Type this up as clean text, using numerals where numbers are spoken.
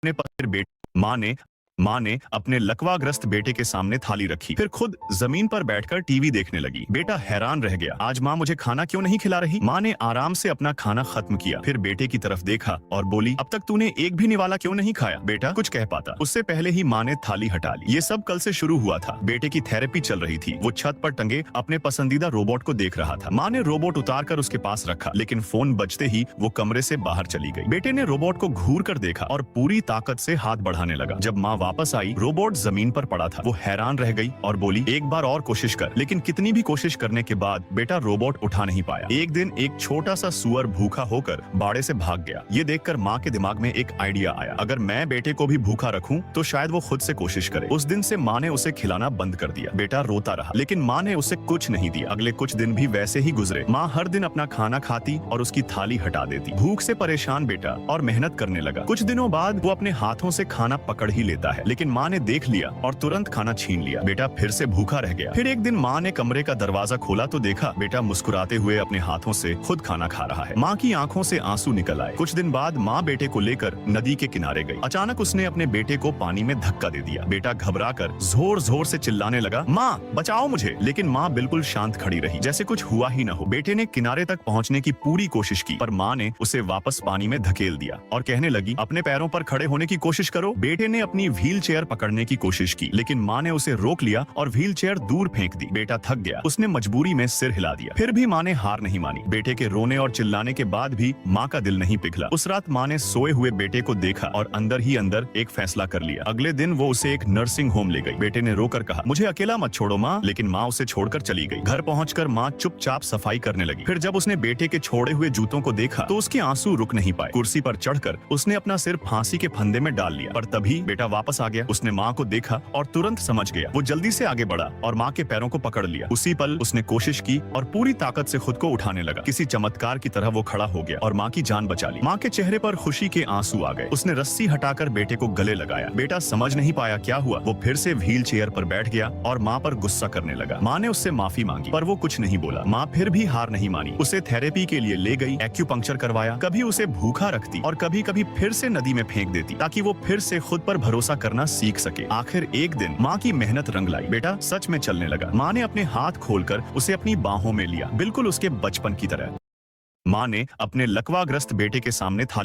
अपने पर बेटे माँ ने अपने लकवाग्रस्त बेटे के सामने थाली रखी, फिर खुद जमीन पर बैठकर टीवी देखने लगी। बेटा हैरान रह गया, आज माँ मुझे खाना क्यों नहीं खिला रही? माँ ने आराम से अपना खाना खत्म किया, फिर बेटे की तरफ देखा और बोली, अब तक तूने एक भी निवाला क्यों नहीं खाया? बेटा कुछ कह पाता, उससे पहले ही माँ ने थाली हटा ली। ये सब कल से शुरू हुआ था। बेटे की थेरेपी चल रही थी। वो छत पर टंगे अपने पसंदीदा रोबोट को देख रहा था। माँ ने रोबोट उतार कर उसके पास रखा, लेकिन फोन बजते ही वो कमरे से बाहर चली गई। बेटे ने रोबोट को घूर कर देखा और पूरी ताकत से हाथ बढ़ाने लगा। जब माँ वापस आई, रोबोट जमीन पर पड़ा था। वो हैरान रह गई और बोली, एक बार और कोशिश कर। लेकिन कितनी भी कोशिश करने के बाद बेटा रोबोट उठा नहीं पाया। एक दिन एक छोटा सा सुअर भूखा होकर बाड़े से भाग गया। ये देखकर माँ के दिमाग में एक आइडिया आया, अगर मैं बेटे को भी भूखा रखूं तो शायद वो खुद से कोशिश करे। उस दिन से माँ ने उसे खिलाना बंद कर दिया। बेटा रोता रहा, लेकिन माँ ने उसे कुछ नहीं दिया। अगले कुछ दिन भी वैसे ही गुजरे। माँ हर दिन अपना खाना खाती और उसकी थाली हटा देती। भूख से परेशान बेटा और मेहनत करने लगा। कुछ दिनों बाद वो अपने हाथों से खाना पकड़ ही लेता है, लेकिन माँ ने देख लिया और तुरंत खाना छीन लिया। बेटा फिर से भूखा रह गया। फिर एक दिन माँ ने कमरे का दरवाजा खोला तो देखा बेटा मुस्कुराते हुए अपने हाथों से खुद खाना खा रहा है। माँ की आंखों से आंसू निकल आए। कुछ दिन बाद माँ बेटे को लेकर नदी के किनारे गई। अचानक उसने अपने बेटे को पानी में धक्का दे दिया। बेटा घबराकर जोर जोर से चिल्लाने लगा, माँ बचाओ मुझे। लेकिन माँ बिल्कुल शांत खड़ी रही, जैसे कुछ हुआ ही न हो। बेटे ने किनारे तक पहुँचने की पूरी कोशिश की, पर माँ ने उसे वापस पानी में धकेल दिया और कहने लगी, अपने पैरों पर खड़े होने की कोशिश करो। बेटे ने अपनी व्हील चेयर पकड़ने की कोशिश की, लेकिन माँ ने उसे रोक लिया और व्हील चेयर दूर फेंक दी। बेटा थक गया, उसने मजबूरी में सिर हिला दिया। फिर भी माँ ने हार नहीं मानी। बेटे के रोने और चिल्लाने के बाद भी माँ का दिल नहीं पिघला। उस रात माँ ने सोए हुए बेटे को देखा और अंदर ही अंदर एक फैसला कर लिया। अगले दिन वो उसे एक नर्सिंग होम ले गई। बेटे ने रोकर कहा, मुझे अकेला मत छोड़ो माँ, लेकिन माँ उसे छोड़कर चली गई। घर पहुंचकर माँ चुपचाप सफाई करने लगी। फिर जब उसने बेटे के छोड़े हुए जूतों को देखा तो उसके आंसू रुक नहीं पाए। कुर्सी पर चढ़कर उसने अपना सिर फांसी के फंदे में डाल लिया, पर तभी बेटा वापस आ गया। उसने माँ को देखा और तुरंत समझ गया। वो जल्दी से आगे बढ़ा और माँ के पैरों को पकड़ लिया। उसी पल उसने कोशिश की और पूरी ताकत से खुद को उठाने लगा। किसी चमत्कार की तरह वो खड़ा हो गया और माँ की जान बचा ली। माँ के चेहरे पर खुशी के आंसू आ गए। उसने रस्सी हटाकर बेटे को गले लगाया। बेटा समझ नहीं पाया क्या हुआ। वो फिर से व्हील चेयर पर बैठ गया और माँ पर गुस्सा करने लगा। माँ ने उससे माफी मांगी, पर वो कुछ नहीं बोला। माँ फिर भी हार नहीं मानी। उसे थेरेपी के लिए ले गई, एक्यूपंक्चर करवाया। कभी उसे भूखा रखती और कभी कभी फिर से नदी में फेंक देती, ताकि वो फिर से खुद पर भरोसा करना सीख सके। आखिर एक दिन माँ की मेहनत रंग लाई। बेटा सच में चलने लगा। माँ ने अपने हाथ खोलकर उसे अपनी बाहों में लिया, बिल्कुल उसके बचपन की तरह। माँ ने अपने लकवाग्रस्त बेटे के सामने थाली